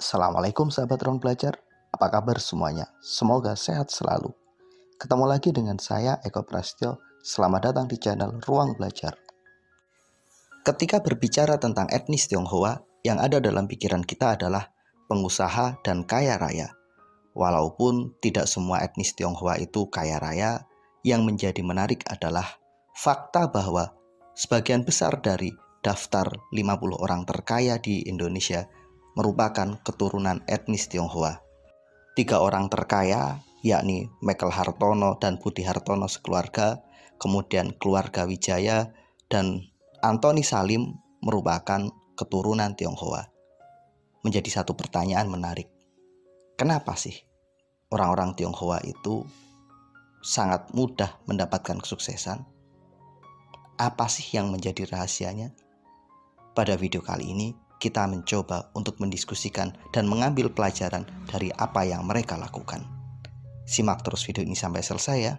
Assalamualaikum sahabat ruang belajar, apa kabar semuanya? Semoga sehat selalu. Ketemu lagi dengan saya Eko Prasetyo, selamat datang di channel Ruang Belajar. Ketika berbicara tentang etnis Tionghoa, yang ada dalam pikiran kita adalah pengusaha dan kaya raya. Walaupun tidak semua etnis Tionghoa itu kaya raya, yang menjadi menarik adalah fakta bahwa sebagian besar dari daftar 50 orang terkaya di Indonesia merupakan keturunan etnis Tionghoa. 3 orang terkaya, yakni Michael Hartono dan Budi Hartono sekeluarga, kemudian keluarga Wijaya, dan Antoni Salim merupakan keturunan Tionghoa. Menjadi satu pertanyaan menarik. Kenapa sih orang-orang Tionghoa itu sangat mudah mendapatkan kesuksesan? Apa sih yang menjadi rahasianya? Pada video kali ini, kita mencoba untuk mendiskusikan dan mengambil pelajaran dari apa yang mereka lakukan. Simak terus video ini sampai selesai ya.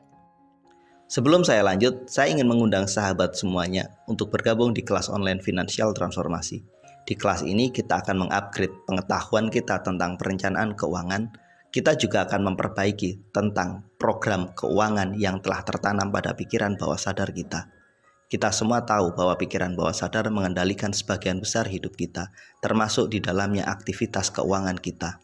Sebelum saya lanjut, saya ingin mengundang sahabat semuanya untuk bergabung di kelas online Financial Transformasi. Di kelas ini kita akan mengupgrade pengetahuan kita tentang perencanaan keuangan. Kita juga akan memperbaiki tentang program keuangan yang telah tertanam pada pikiran bawah sadar kita. Kita semua tahu bahwa pikiran bawah sadar mengendalikan sebagian besar hidup kita, termasuk di dalamnya aktivitas keuangan kita.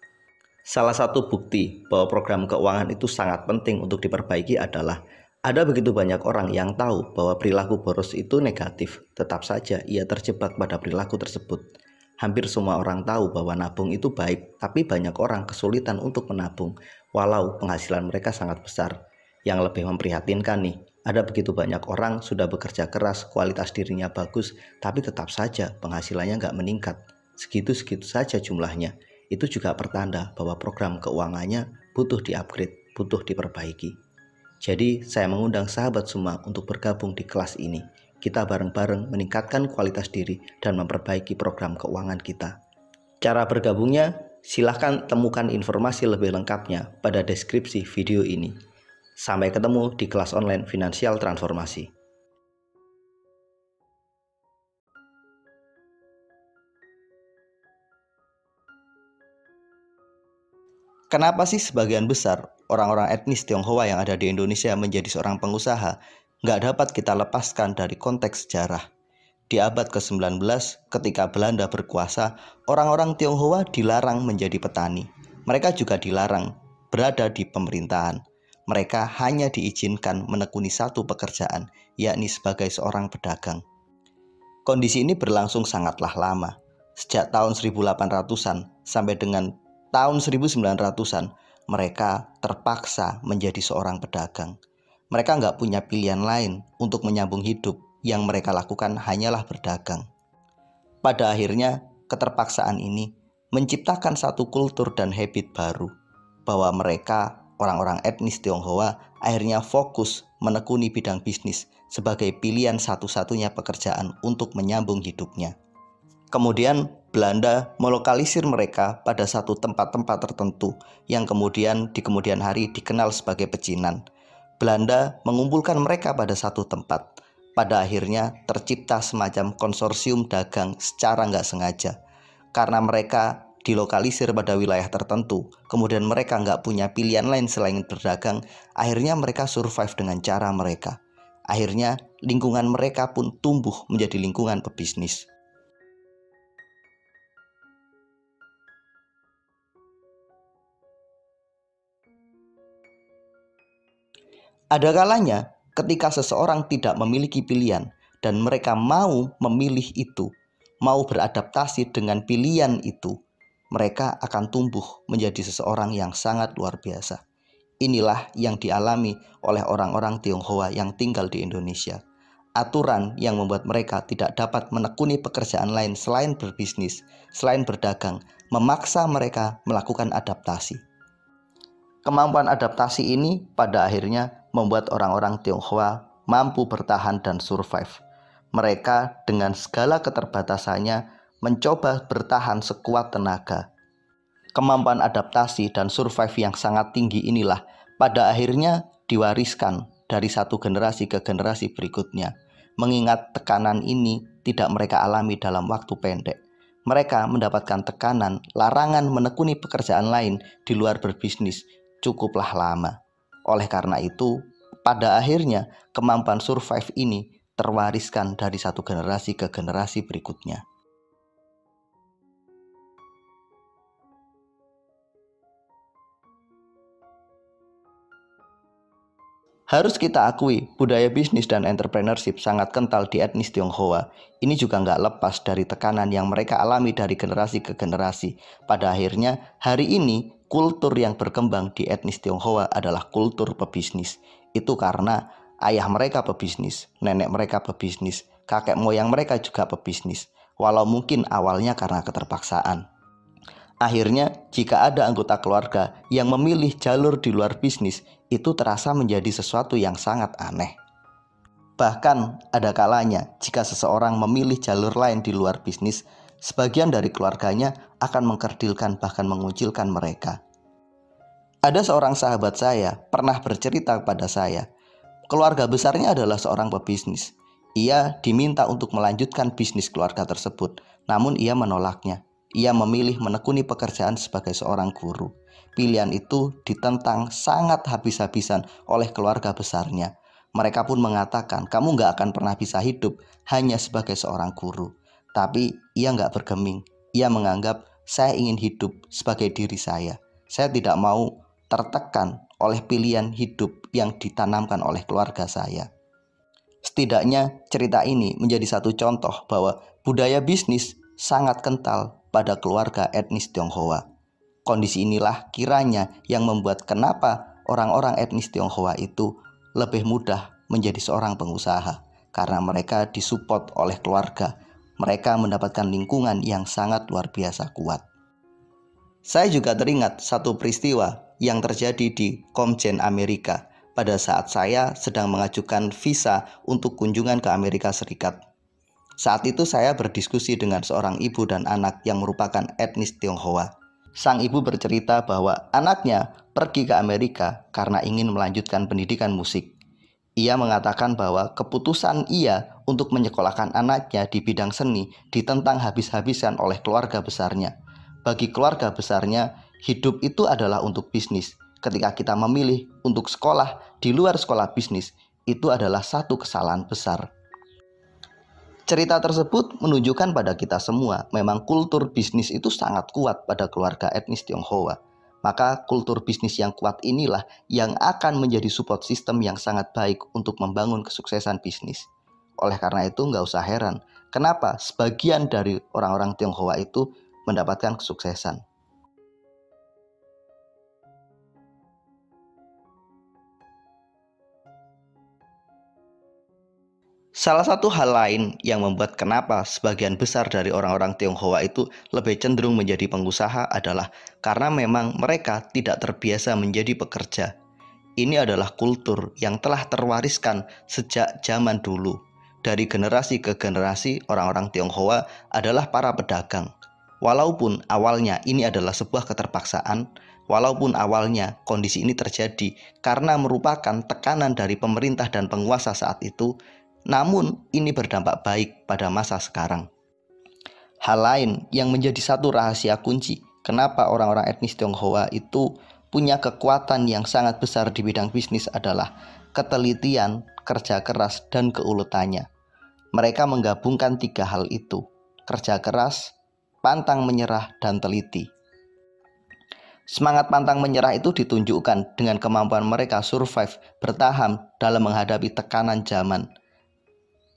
Salah satu bukti bahwa program keuangan itu sangat penting untuk diperbaiki adalah ada begitu banyak orang yang tahu bahwa perilaku boros itu negatif, tetap saja ia terjebak pada perilaku tersebut. Hampir semua orang tahu bahwa nabung itu baik, tapi banyak orang kesulitan untuk menabung, walau penghasilan mereka sangat besar. Yang lebih memprihatinkan nih, ada begitu banyak orang sudah bekerja keras, kualitas dirinya bagus, tapi tetap saja penghasilannya nggak meningkat. Segitu-segitu saja jumlahnya. Itu juga pertanda bahwa program keuangannya butuh di-upgrade, butuh diperbaiki. Jadi saya mengundang sahabat semua untuk bergabung di kelas ini. Kita bareng-bareng meningkatkan kualitas diri dan memperbaiki program keuangan kita. Cara bergabungnya, silahkan temukan informasi lebih lengkapnya pada deskripsi video ini. Sampai ketemu di kelas online Financial Transformasi. Kenapa sih sebagian besar orang-orang etnis Tionghoa yang ada di Indonesia menjadi seorang pengusaha nggak dapat kita lepaskan dari konteks sejarah? Di abad ke-19, ketika Belanda berkuasa, orang-orang Tionghoa dilarang menjadi petani. Mereka juga dilarang berada di pemerintahan. Mereka hanya diizinkan menekuni satu pekerjaan, yakni sebagai seorang pedagang. Kondisi ini berlangsung sangatlah lama, sejak tahun 1800-an sampai dengan tahun 1900-an, mereka terpaksa menjadi seorang pedagang. Mereka nggak punya pilihan lain untuk menyambung hidup, yang mereka lakukan hanyalah berdagang. Pada akhirnya, keterpaksaan ini menciptakan satu kultur dan habit baru, bahwa mereka orang-orang etnis Tionghoa akhirnya fokus menekuni bidang bisnis sebagai pilihan satu-satunya pekerjaan untuk menyambung hidupnya. Kemudian Belanda melokalisir mereka pada satu tempat-tempat tertentu yang kemudian di kemudian hari dikenal sebagai pecinan. Belanda mengumpulkan mereka pada satu tempat. Pada akhirnya tercipta semacam konsorsium dagang secara nggak sengaja. Karena mereka dilokalisir pada wilayah tertentu, kemudian mereka nggak punya pilihan lain selain berdagang, akhirnya mereka survive dengan cara mereka. Akhirnya lingkungan mereka pun tumbuh menjadi lingkungan pebisnis. Ada kalanya ketika seseorang tidak memiliki pilihan dan mereka mau memilih itu, mau beradaptasi dengan pilihan itu, mereka akan tumbuh menjadi seseorang yang sangat luar biasa. Inilah yang dialami oleh orang-orang Tionghoa yang tinggal di Indonesia. Aturan yang membuat mereka tidak dapat menekuni pekerjaan lain selain berbisnis, selain berdagang, memaksa mereka melakukan adaptasi. Kemampuan adaptasi ini pada akhirnya membuat orang-orang Tionghoa mampu bertahan dan survive. Mereka dengan segala keterbatasannya mencoba bertahan sekuat tenaga. Kemampuan adaptasi dan survive yang sangat tinggi inilah pada akhirnya diwariskan dari satu generasi ke generasi berikutnya. Mengingat tekanan ini tidak mereka alami dalam waktu pendek. mereka mendapatkan tekanan, larangan menekuni pekerjaan lain di luar berbisnis cukuplah lama. Oleh karena itu, pada akhirnya kemampuan survive ini terwariskan dari satu generasi ke generasi berikutnya. Harus kita akui, budaya bisnis dan entrepreneurship sangat kental di etnis Tionghoa. Ini juga nggak lepas dari tekanan yang mereka alami dari generasi ke generasi. Pada akhirnya, hari ini, kultur yang berkembang di etnis Tionghoa adalah kultur pebisnis. Itu karena ayah mereka pebisnis, nenek mereka pebisnis, kakek moyang mereka juga pebisnis. Walau mungkin awalnya karena keterpaksaan. Akhirnya, jika ada anggota keluarga yang memilih jalur di luar bisnis, itu terasa menjadi sesuatu yang sangat aneh. Bahkan, ada kalanya jika seseorang memilih jalur lain di luar bisnis, sebagian dari keluarganya akan mengkerdilkan bahkan mengucilkan mereka. Ada seorang sahabat saya pernah bercerita kepada saya, keluarga besarnya adalah seorang pebisnis. Ia diminta untuk melanjutkan bisnis keluarga tersebut, namun ia menolaknya. Ia memilih menekuni pekerjaan sebagai seorang guru. Pilihan itu ditentang sangat habis-habisan oleh keluarga besarnya. Mereka pun mengatakan, kamu gak akan pernah bisa hidup hanya sebagai seorang guru. Tapi ia gak bergeming. Ia menganggap, saya ingin hidup sebagai diri saya. Saya tidak mau tertekan oleh pilihan hidup yang ditanamkan oleh keluarga saya. Setidaknya cerita ini menjadi satu contoh bahwa budaya bisnis sangat kental pada keluarga etnis Tionghoa. Kondisi inilah kiranya yang membuat kenapa orang-orang etnis Tionghoa itu lebih mudah menjadi seorang pengusaha, karena mereka disupport oleh keluarga. Mereka mendapatkan lingkungan yang sangat luar biasa kuat. Saya juga teringat satu peristiwa yang terjadi di Komjen Amerika pada saat saya sedang mengajukan visa untuk kunjungan ke Amerika Serikat. Saat itu saya berdiskusi dengan seorang ibu dan anak yang merupakan etnis Tionghoa. Sang ibu bercerita bahwa anaknya pergi ke Amerika karena ingin melanjutkan pendidikan musik. Ia mengatakan bahwa keputusan ia untuk menyekolahkan anaknya di bidang seni ditentang habis-habisan oleh keluarga besarnya. Bagi keluarga besarnya, hidup itu adalah untuk bisnis. Ketika kita memilih untuk sekolah di luar sekolah bisnis, itu adalah satu kesalahan besar. Cerita tersebut menunjukkan pada kita semua, memang kultur bisnis itu sangat kuat pada keluarga etnis Tionghoa. Maka kultur bisnis yang kuat inilah yang akan menjadi support system yang sangat baik untuk membangun kesuksesan bisnis. Oleh karena itu nggak usah heran, kenapa sebagian dari orang-orang Tionghoa itu mendapatkan kesuksesan. Salah satu hal lain yang membuat kenapa sebagian besar dari orang-orang Tionghoa itu lebih cenderung menjadi pengusaha adalah karena memang mereka tidak terbiasa menjadi pekerja. Ini adalah kultur yang telah terwariskan sejak zaman dulu. Dari generasi ke generasi, orang-orang Tionghoa adalah para pedagang. Walaupun awalnya ini adalah sebuah keterpaksaan, walaupun awalnya kondisi ini terjadi karena merupakan tekanan dari pemerintah dan penguasa saat itu, namun ini berdampak baik pada masa sekarang. Hal lain yang menjadi satu rahasia kunci kenapa orang-orang etnis Tionghoa itu punya kekuatan yang sangat besar di bidang bisnis adalah ketelitian, kerja keras, dan keuletannya. Mereka menggabungkan tiga hal itu: kerja keras, pantang menyerah, dan teliti. Semangat pantang menyerah itu ditunjukkan dengan kemampuan mereka survive, bertahan dalam menghadapi tekanan zaman.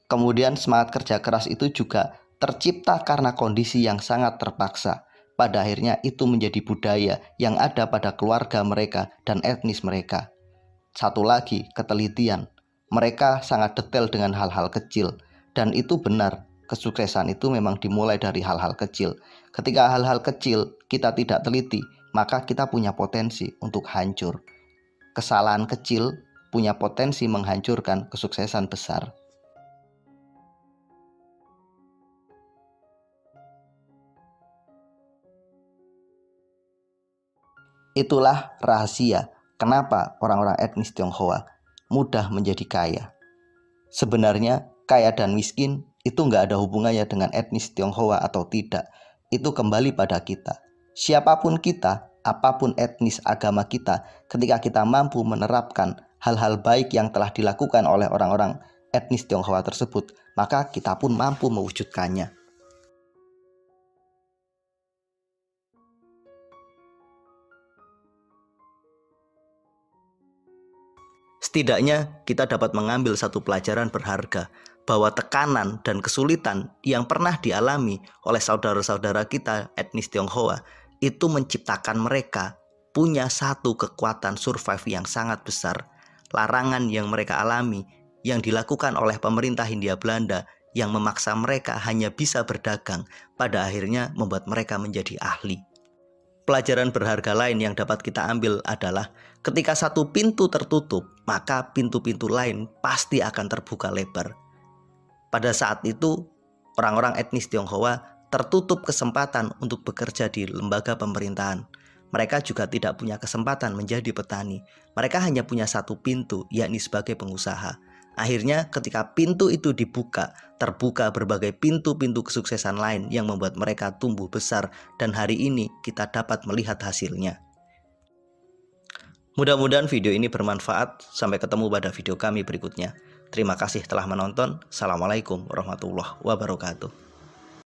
Kemudian semangat kerja keras itu juga tercipta karena kondisi yang sangat terpaksa. Pada akhirnya itu menjadi budaya yang ada pada keluarga mereka dan etnis mereka. Satu lagi, ketelitian. Mereka sangat detail dengan hal-hal kecil. Dan itu benar, kesuksesan itu memang dimulai dari hal-hal kecil. Ketika hal-hal kecil kita tidak teliti, maka kita punya potensi untuk hancur. Kesalahan kecil punya potensi menghancurkan kesuksesan besar. Itulah rahasia kenapa orang-orang etnis Tionghoa mudah menjadi kaya. Sebenarnya kaya dan miskin itu nggak ada hubungannya dengan etnis Tionghoa atau tidak. itu kembali pada kita. Siapapun kita, apapun etnis agama kita, ketika kita mampu menerapkan hal-hal baik yang telah dilakukan oleh orang-orang etnis Tionghoa tersebut, maka kita pun mampu mewujudkannya. Setidaknya kita dapat mengambil satu pelajaran berharga, bahwa tekanan dan kesulitan yang pernah dialami oleh saudara-saudara kita etnis Tionghoa itu menciptakan mereka punya satu kekuatan survive yang sangat besar. Larangan yang mereka alami yang dilakukan oleh pemerintah Hindia Belanda yang memaksa mereka hanya bisa berdagang, pada akhirnya membuat mereka menjadi ahli. Pelajaran berharga lain yang dapat kita ambil adalah ketika satu pintu tertutup, maka pintu-pintu lain pasti akan terbuka lebar. Pada saat itu, orang-orang etnis Tionghoa tertutup kesempatan untuk bekerja di lembaga pemerintahan. Mereka juga tidak punya kesempatan menjadi petani. Mereka hanya punya satu pintu, yakni sebagai pengusaha. Akhirnya ketika pintu itu dibuka, terbuka berbagai pintu-pintu kesuksesan lain yang membuat mereka tumbuh besar, dan hari ini kita dapat melihat hasilnya. Mudah-mudahan video ini bermanfaat. Sampai ketemu pada video kami berikutnya. Terima kasih telah menonton. Assalamualaikum warahmatullahi wabarakatuh.